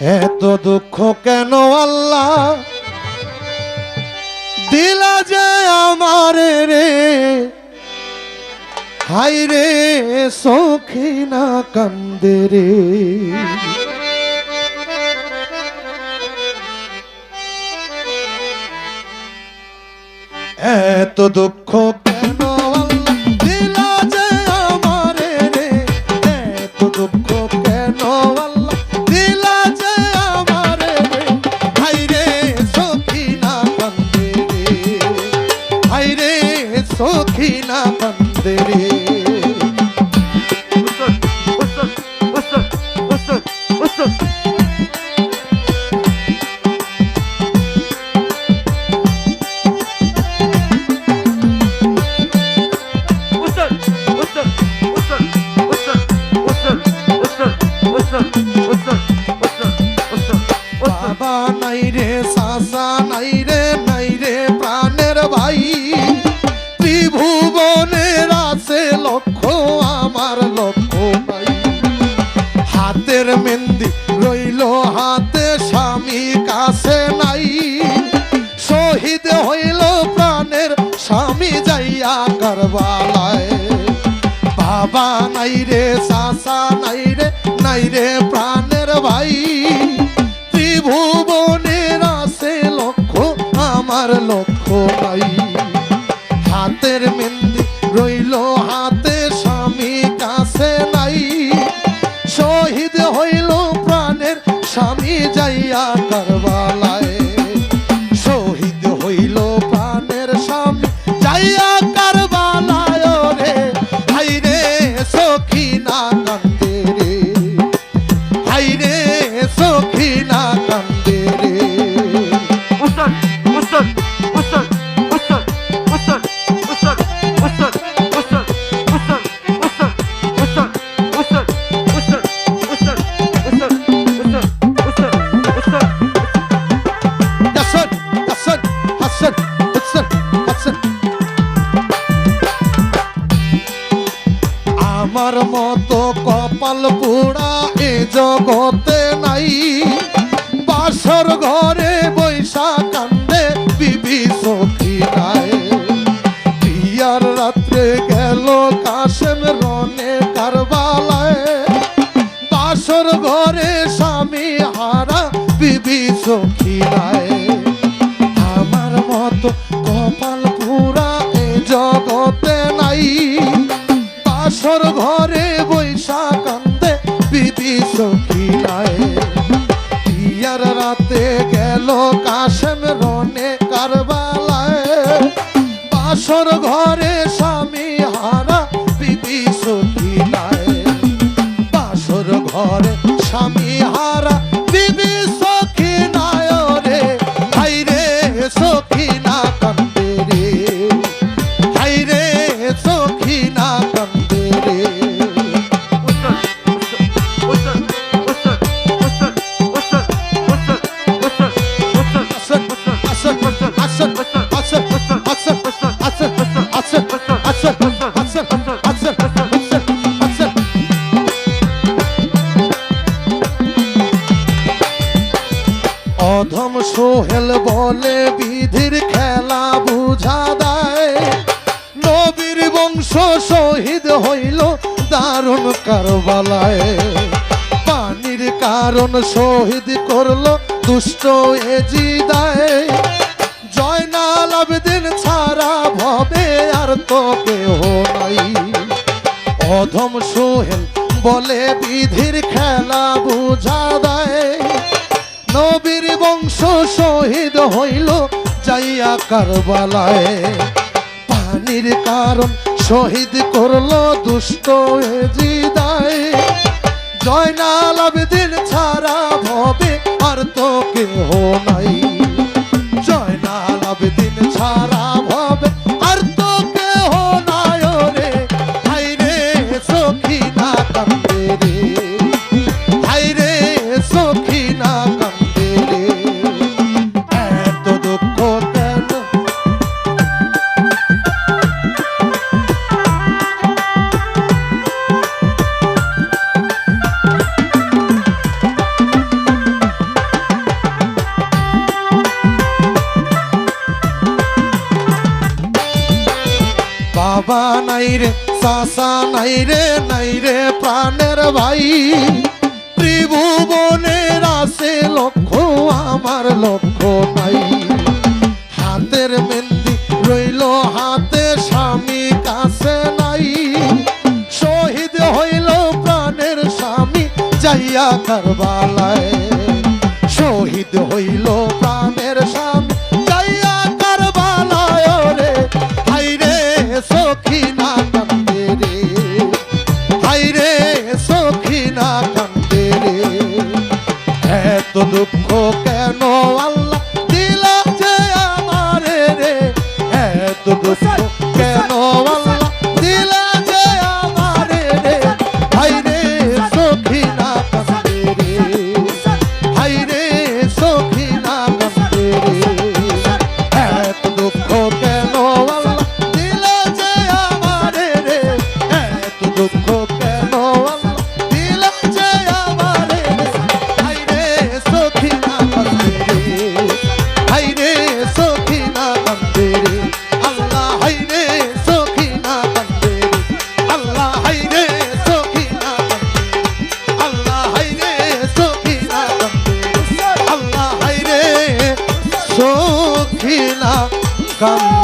এত দুঃখ কেন আল্লাহ দিলা যে আমারে রে, হাই রে সখিনা কান্দে রে। এত দুঃখ কেন আল্লাহ দিলা যে আমারে রে, এত দুঃখ কেন আল্লাহ দিলা যে আমারে রে, হাই রে সখিনা কান্দে রে, হাই রে সখিনা কান্দে রে। বাবা নাই রে, চাচা নাই রে, নাই রে প্রাণের ভাই, ত্রিভুবনের আছে লক্ষ্য আমার লক্ষ্য ভাই। হাতের মেহেন্দি রইল হাতে, স্বামী কাছে নাই, শহীদ হইল প্রাণের স্বামী যাইয়া কারবালায়। বাবা নাই রে, চাচা নাই রে, নাই রে প্রাণের ভাই, ত্রিভুবনের আছে লক্ষ্য আমার লক্ষ্য নাই। হাতের মেহেন্দি রইল হাতে, স্বামী কাছে নাই, শহীদ হইল প্রাণের স্বামী যাইয়া কারবালায়। শহীদ হইল প্রাণের স্বামী যাইয়া কারবালায় রে, হাই রে সখিনা কান্দে রে, হাই রে সখিনা কান্দে রে। আমার মতো কপাল পোড়া এ জগতে নাই, বাসর ঘরে বৈশা কান্দে বিবি সখিনায়। বিয়ার রাত্রে গেল কাশেম রনে কারবালায়, বাসর ঘরে স্বামী হারা বিবি সখিনায়। আমার মতো কপাল পোড়া এ জগতে নাই, বাসর ঘরে বৈশা কান্দে বিবি সখিনায়। বিয়ার রাতে গেল কাশেম রনে কারবালায়, বাসর ঘরে স্বামী হারা বিবি সখিনায়। বাসর ঘরে স্বামী হারা বিবি সখিনায় রে, হাই রে সখিনা কান্দে রে, হাই রে সখিনা কান্দে রে। অধম সোহেল বলে বিধির খেলা বুঝা দেয়, নবীর বংশ শহীদ হইল দারুণ কারবালায়। পানির কারণ শহীদ করলো দুষ্ট এজিদায়, জয়নাল আবেদিন ছাড়া ভবে আর তো কেহ নাই। অধম সোহেল বলে বিধির খেলা বুঝা দেয়, নবীর বংশ শহীদ হইল যাইয়া কারবালায়। পানির কারণ শহীদ করলো দুষ্ট এজিদায়, জয়নাল আবেদিন ছাড়া ভবে আর তো কেহ নাই। জয়নাল আবেদিন ছাড়া ভবে আর তো কেহ নাই রে, হাই রে সখিনা কান্দে রে, হাই রে সখিনা কান্দে রে। এত দুঃখ কেন রে চাচা নাই রে প্রাণের ভাই ত্রিভুবনের আছে লক্ষ্য আমার লক্ষ্য নাই হাতের মেহেন্দি রইল হাতে স্বামী কাছে নাই শহীদ হইল প্রাণের স্বামী যাইয়া কারবালায় শহীদ হইল প্রাণের স্বামী যাইয়া কারবালায় রে হাইরে সখিনা কান্দে রে হাইরে সখিনা কান্দে রে এত দুঃখ কেন আল্লাহ দিলা যে আমারে রে এত দুঃখ কেন আল্লাহ দিলা যে আমারে রে হাইরে সখিনা কান্দে রে হাইরে সখিনা কান্দে রে এত দুঃখ কেন আল্লাহ দিলা যে আমারে রে এত দুঃখ কেন আল্লাহ দিলা যে আমারে রে হাইরে সখিনা কান্দে রে হাইরে সখিনা কান্দে রে আল্লাহ হাইরে সখিনা কান্দে রে আল্লাহ হাইরে সখিনা কান্দে আল্লাহ হাইরে সখিনা কান্দে আল্লাহ হাইরে সখিনা কান্দে